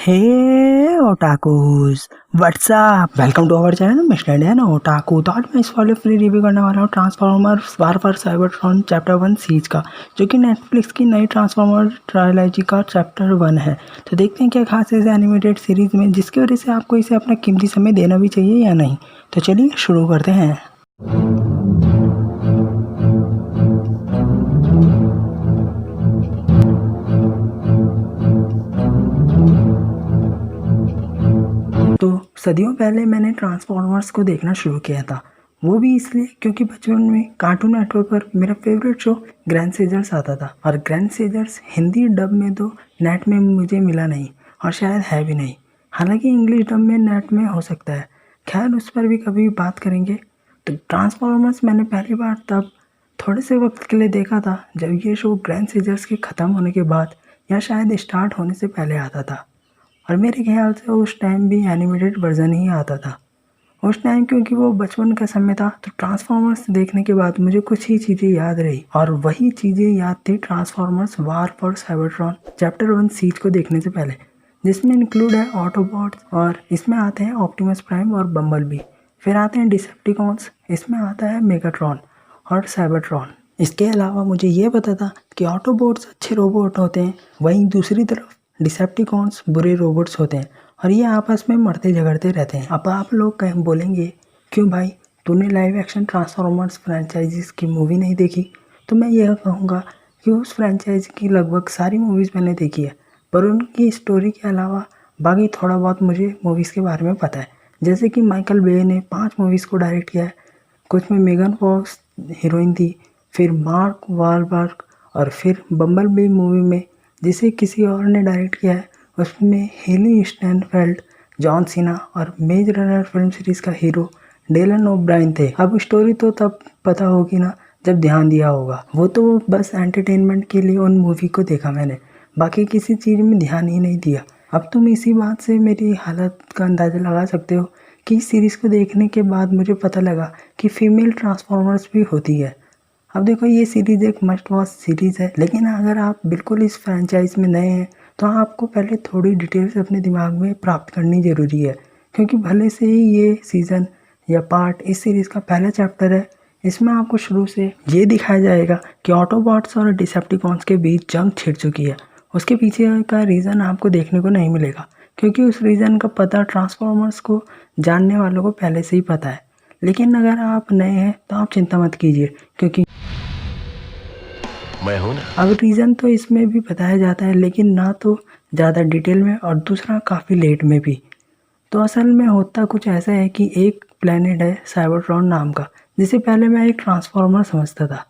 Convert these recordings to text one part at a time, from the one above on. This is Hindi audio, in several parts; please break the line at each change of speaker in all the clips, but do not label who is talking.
Hey otakus, what's up? Welcome to our channel Mister Indian Otaku. तो आज मैं इस वाले फ्री रिव्यू करने वाला हूँ Transformers War for Cybertron Chapter 1 Siege का, जो कि नेटफ्लिक्स की नई ट्रांसफॉर्मर ट्रायलॉजी का चैप्टर 1 है। तो देखते हैं क्या खास है इस एनिमेटेड सीरीज में, जिसकी वजह से आपको इसे अपना कीमती समय देना भी चाहिए या नहीं। तो चलिए शुरू करते हैं। तो सदियों पहले मैंने ट्रांसफॉर्मर्स को देखना शुरू किया था, वो भी इसलिए क्योंकि बचपन में कार्टून नेटवर्क पर मेरा फेवरेट शो ग्रैंड सीजर्स आता था। और ग्रैंड सीजर्स हिंदी डब में तो नेट में मुझे मिला नहीं, और शायद है भी नहीं। हालांकि इंग्लिश डब में नेट में हो सकता है, खैर उस पर भी कभी बात करेंगे। तो ट्रांसफॉर्मर्स मैंने पहली बार तब थोड़े से वक्त के लिए देखा था जब ये शो ग्रैंड सीजर्स के ख़त्म होने के बाद या शायद स्टार्ट होने से पहले आता था। और मेरे ख्याल से उस टाइम भी एनिमेटेड वर्जन ही आता था उस टाइम, क्योंकि वो बचपन का समय था। तो ट्रांसफॉर्मर्स देखने के बाद मुझे कुछ ही चीज़ें याद रही, और वही चीज़ें याद थी Transformers War for Cybertron Chapter 1 Siege को देखने से पहले, जिसमें इंक्लूड है ऑटोबॉट्स, और इसमें आते हैं ऑप्टिमस प्राइम और बम्बल बी। फिर आते हैं डिसेप्टिकॉन्स, इसमें आता है मेगाट्रॉन और साइबरट्रॉन। इसके अलावा मुझे ये पता था कि ऑटोबॉट्स अच्छे रोबोट होते हैं, वहीं दूसरी तरफ डिसेप्टिकॉन्स बुरे रोबोट्स होते हैं, और ये आपस में मरते झगड़ते रहते हैं। अब आप लोग कहीं बोलेंगे, क्यों भाई तूने लाइव एक्शन ट्रांसफॉर्मर्स फ्रेंचाइजीज की मूवी नहीं देखी? तो मैं यह कहूँगा कि उस फ्रेंचाइजी की लगभग सारी मूवीज़ मैंने देखी है, पर उनकी स्टोरी के अलावा बाकी थोड़ा बहुत मुझे मूवीज़ के बारे में पता है। जैसे कि माइकल बे ने 5 मूवीज़ को डायरेक्ट किया है, कुछ में मेगन फॉक्स हीरोइन थी, फिर मार्क वालबर्ग, और फिर बम्बल बी मूवी में जिसे किसी और ने डायरेक्ट किया है, उसमें हेली स्टैनफेल्ड, जॉन सीना और मेज रनर फिल्म सीरीज़ का हीरो डेलन ओब्राइन थे। अब स्टोरी तो तब पता होगी ना जब ध्यान दिया होगा, वो तो बस एंटरटेनमेंट के लिए उन मूवी को देखा मैंने, बाकी किसी चीज़ में ध्यान ही नहीं दिया। अब तुम इसी बात से मेरी हालत का अंदाज़ा लगा सकते हो कि इस सीरीज़ को देखने के बाद मुझे पता लगा कि फीमेल ट्रांसफॉर्मर्स भी होती है। अब देखो, ये सीरीज़ एक मस्ट वॉच सीरीज़ है, लेकिन अगर आप बिल्कुल इस फ्रेंचाइज में नए हैं तो आपको पहले थोड़ी डिटेल्स अपने दिमाग में प्राप्त करनी ज़रूरी है, क्योंकि भले से ही ये सीज़न या पार्ट इस सीरीज़ का पहला चैप्टर है, इसमें आपको शुरू से ये दिखाया जाएगा कि ऑटोबॉट्स और डिसेप्टिकॉन्स के बीच जंग छिड़ चुकी है। उसके पीछे का रीज़न आपको देखने को नहीं मिलेगा, क्योंकि उस रीज़न का पता ट्रांसफॉर्मर्स को जानने वालों को पहले से ही पता है। लेकिन अगर आप नए हैं तो आप चिंता मत कीजिए, क्योंकि मैं हूं ना। अब रीज़न तो इसमें भी बताया जाता है, लेकिन ना तो ज़्यादा डिटेल में, और दूसरा काफ़ी लेट में भी। तो असल में होता कुछ ऐसा है कि एक प्लेनेट है साइबरट्रॉन नाम का, जिसे पहले मैं एक ट्रांसफॉर्मर समझता था।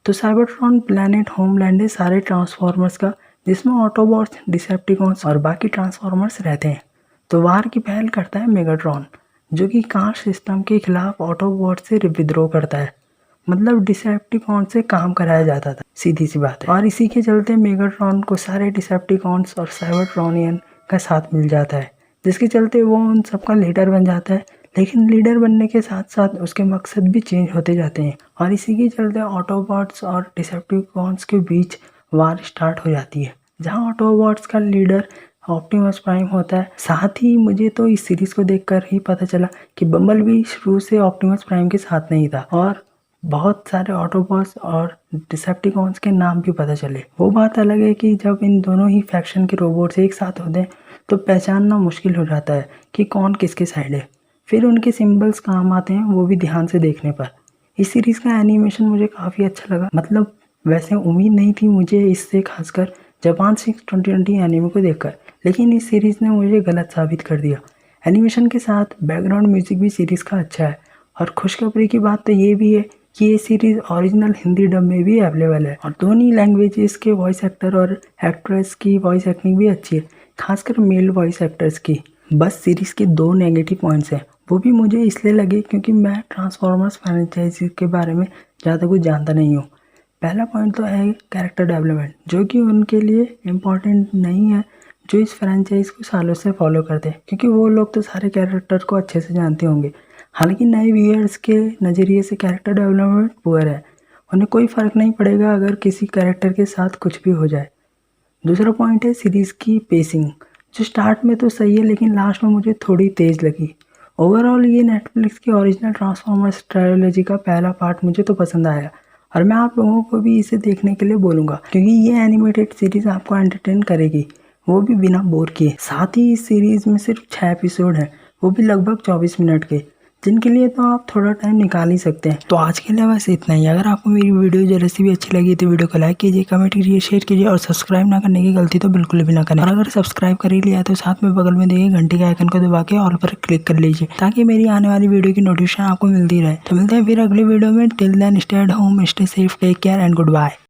तो साइबरट्रॉन प्लेनेट होमलैंड है सारे ट्रांसफॉर्मर्स का, जिसमें ऑटोबॉट्स, डिसेप्टिकॉन्स और बाकी ट्रांसफॉर्मर्स रहते हैं। तो वार की पहल करता है मेगाट्रॉन, जो कि कास्ट सिस्टम के खिलाफ ऑटोबॉट से विद्रोह करता है। मतलब डिसेप्टिकॉन से काम कराया जाता था, सीधी सी बात है। और इसी के चलते मेगाट्रॉन को सारे डिसेप्टिकॉन्स और साइबरट्रॉनियन का साथ मिल जाता है, जिसके चलते वो उन सबका लीडर बन जाता है। लेकिन लीडर बनने के साथ साथ उसके मकसद भी चेंज होते जाते हैं, और इसी के चलते ऑटोबॉट्स और डिसेप्टिकॉन्स के बीच वार स्टार्ट हो जाती है, जहाँ ऑटोबॉट्स का लीडर ऑप्टिमस प्राइम होता है। साथ ही मुझे तो इस सीरीज़ को देखकर ही पता चला कि बम्बल भी शुरू से ऑप्टिमस प्राइम के साथ नहीं था, और बहुत सारे ऑटोबॉट्स और डिसेप्टिकॉन्स के नाम भी पता चले। वो बात अलग है कि जब इन दोनों ही फैक्शन के रोबोट्स एक साथ होते हैं तो पहचानना मुश्किल हो जाता है कि कौन किसके साइड है। फिर उनके सिंबल्स काम आते हैं, वो भी ध्यान से देखने पर। इस सीरीज़ का एनिमेशन मुझे काफ़ी अच्छा लगा। मतलब वैसे उम्मीद नहीं थी मुझे इससे, खासकर जापान 6/2020 एनीमे को देखकर, लेकिन इस सीरीज़ ने मुझे गलत साबित कर दिया। एनिमेशन के साथ बैकग्राउंड म्यूजिक भी सीरीज़ का अच्छा है, और खुशखबरी की बात तो ये भी है कि ये सीरीज़ ओरिजिनल हिंदी डब में भी अवेलेबल है, और दोनों लैंग्वेजेस के वॉइस एक्टर और एक्ट्रेस की वॉइस एक्टिंग भी अच्छी है, खासकर मेल वॉइस एक्टर्स की। बस सीरीज़ के 2 नेगेटिव पॉइंट्स हैं, वो भी मुझे इसलिए लगे क्योंकि मैं ट्रांसफॉर्मर्स फ्रेंचाइजी के बारे में ज़्यादा कुछ जानता नहीं हूँ। पहला पॉइंट तो है कैरेक्टर डेवलपमेंट, जो कि उनके लिए इम्पॉर्टेंट नहीं है, जो इस फ्रेंचाइज को सालों से फॉलो करते हैं, क्योंकि वो लोग तो सारे कैरेक्टर को अच्छे से जानते होंगे। हालांकि नए व्यूअर्स के नज़रिए से कैरेक्टर डेवलपमेंट पुअर है, उन्हें कोई फ़र्क नहीं पड़ेगा अगर किसी कैरेक्टर के साथ कुछ भी हो जाए। दूसरा पॉइंट है सीरीज़ की पेसिंग, जो स्टार्ट में तो सही है लेकिन लास्ट में मुझे थोड़ी तेज़ लगी। ओवरऑल ये नेटफ्लिक्स की ओरिजिनल ट्रांसफॉर्मर्स ट्रायलॉजी का पहला पार्ट मुझे तो पसंद आया और मैं आप लोगों को भी इसे देखने के लिए बोलूँगा क्योंकि ये एनिमेटेड सीरीज़ आपको एंटरटेन करेगी, वो भी बिना बोर किए। साथ ही इस सीरीज़ में सिर्फ 6 एपिसोड हैं, वो भी लगभग 24 मिनट के, जिनके लिए तो आप थोड़ा टाइम निकाल ही सकते हैं। तो आज के लिए बस इतना ही। अगर आपको मेरी वीडियो जरा सी भी अच्छी लगी तो वीडियो को लाइक कीजिए, कमेंट कीजिए, शेयर कीजिए और सब्सक्राइब ना करने की गलती तो बिल्कुल भी ना करें। और अगर सब्सक्राइब कर ही लिया तो साथ में बगल में देखिए घंटी के आइकन को दबा के ऑल पर क्लिक कर लीजिए ताकि मेरी आने वाली वीडियो की नोटिफिकेशन आपको मिलती रहे। तो मिलते हैं फिर अगली वीडियो में। Till then stay at home, stay safe, take care and good bye.